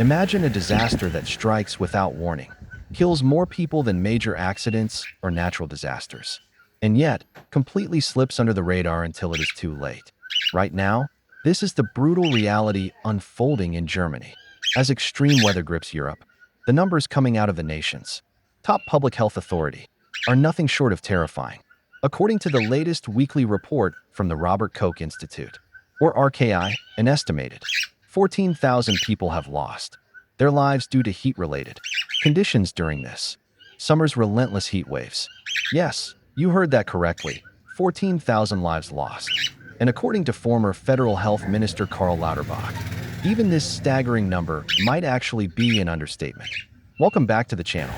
Imagine a disaster that strikes without warning, kills more people than major accidents or natural disasters, and yet completely slips under the radar until it is too late. Right now, this is the brutal reality unfolding in Germany. As extreme weather grips Europe, the numbers coming out of the nation's top public health authority are nothing short of terrifying. According to the latest weekly report from the Robert Koch Institute, or RKI, an estimated 14,000 people have lost their lives due to heat-related conditions during this summer's relentless heat waves. Yes, you heard that correctly, 14,000 lives lost. And according to former Federal Health Minister Karl Lauterbach, even this staggering number might actually be an understatement. Welcome back to the channel.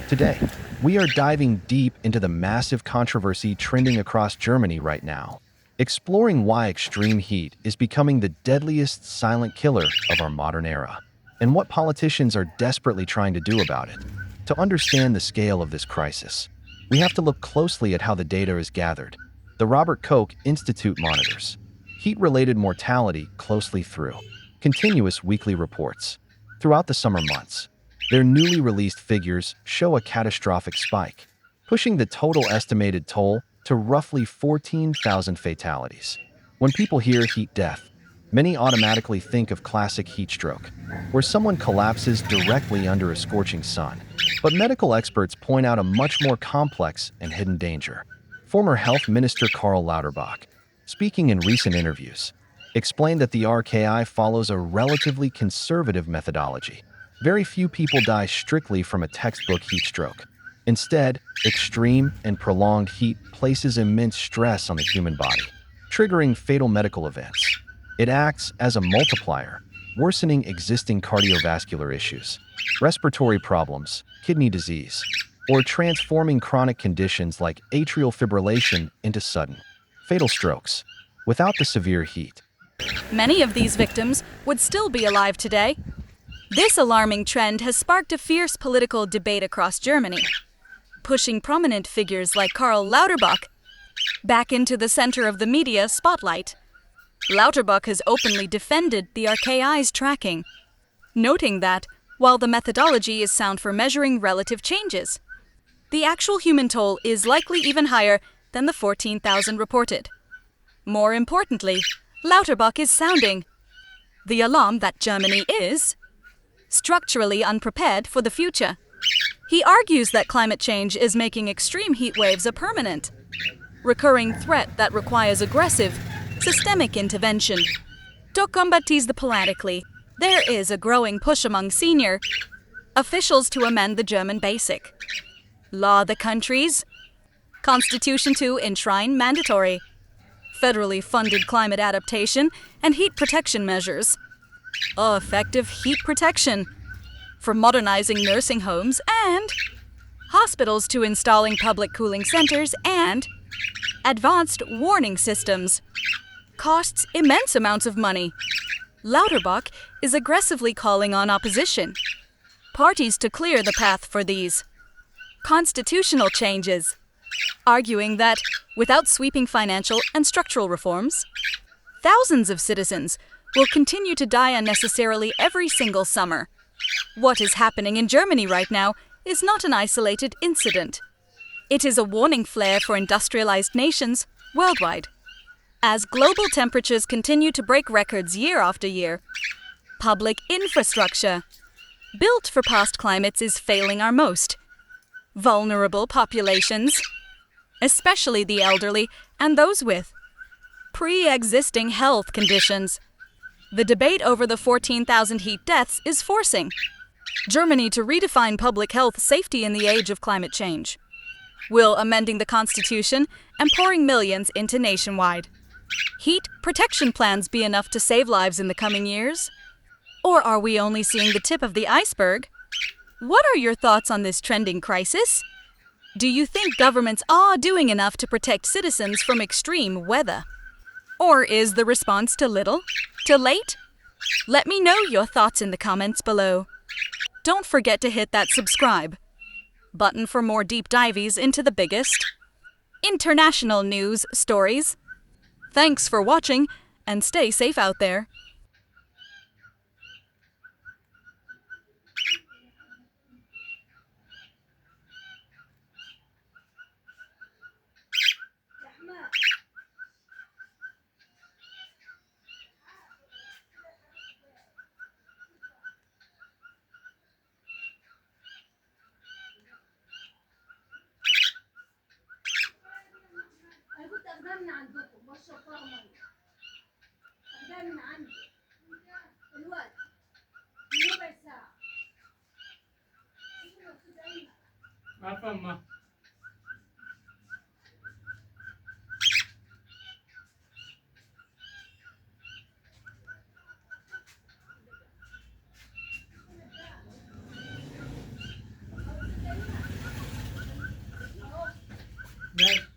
Today, we are diving deep into the massive controversy trending across Germany right now, exploring why extreme heat is becoming the deadliest silent killer of our modern era, and what politicians are desperately trying to do about it. To understand the scale of this crisis, we have to look closely at how the data is gathered. The Robert Koch Institute monitors heat-related mortality closely through continuous weekly reports. Throughout the summer months, their newly released figures show a catastrophic spike, pushing the total estimated toll to roughly 14,000 fatalities. When people hear heat death, many automatically think of classic heat stroke, where someone collapses directly under a scorching sun. But medical experts point out a much more complex and hidden danger. Former Health Minister Karl Lauterbach, speaking in recent interviews, explained that the RKI follows a relatively conservative methodology. Very few people die strictly from a textbook heat stroke. Instead, extreme and prolonged heat places immense stress on the human body, triggering fatal medical events. It acts as a multiplier, worsening existing cardiovascular issues, respiratory problems, kidney disease, or transforming chronic conditions like atrial fibrillation into sudden, fatal strokes. Without the severe heat, many of these victims would still be alive today. This alarming trend has sparked a fierce political debate across Germany, pushing prominent figures like Karl Lauterbach back into the center of the media spotlight. Lauterbach has openly defended the RKI's tracking, noting that, while the methodology is sound for measuring relative changes, the actual human toll is likely even higher than the 14,000 reported. More importantly, Lauterbach is sounding the alarm that Germany is structurally unprepared for the future. He argues that climate change is making extreme heat waves a permanent, recurring threat that requires aggressive, systemic intervention. To combat these diplomatically, there is a growing push among senior officials to amend the German basic law, the country's constitution, to enshrine mandatory, federally funded climate adaptation and heat protection measures. Effective heat protection, from modernizing nursing homes and hospitals to installing public cooling centers and advanced warning systems, costs immense amounts of money. Lauterbach is aggressively calling on opposition parties to clear the path for these constitutional changes, arguing that without sweeping financial and structural reforms, thousands of citizens will continue to die unnecessarily every single summer. What is happening in Germany right now is not an isolated incident. It is a warning flare for industrialized nations worldwide. As global temperatures continue to break records year after year, public infrastructure built for past climates is failing our most vulnerable populations, especially the elderly and those with pre-existing health conditions. The debate over the 14,000 heat deaths is forcing Germany to redefine public health safety in the age of climate change. Will amending the constitution and pouring millions into nationwide heat protection plans be enough to save lives in the coming years? Or are we only seeing the tip of the iceberg? What are your thoughts on this trending crisis? Do you think governments are doing enough to protect citizens from extreme weather? Or is the response too little? Too late? Let me know your thoughts in the comments below. Don't forget to hit that subscribe button for more deep dives into the biggest international news stories. Thanks for watching and stay safe out there. عارفة أما ماشي.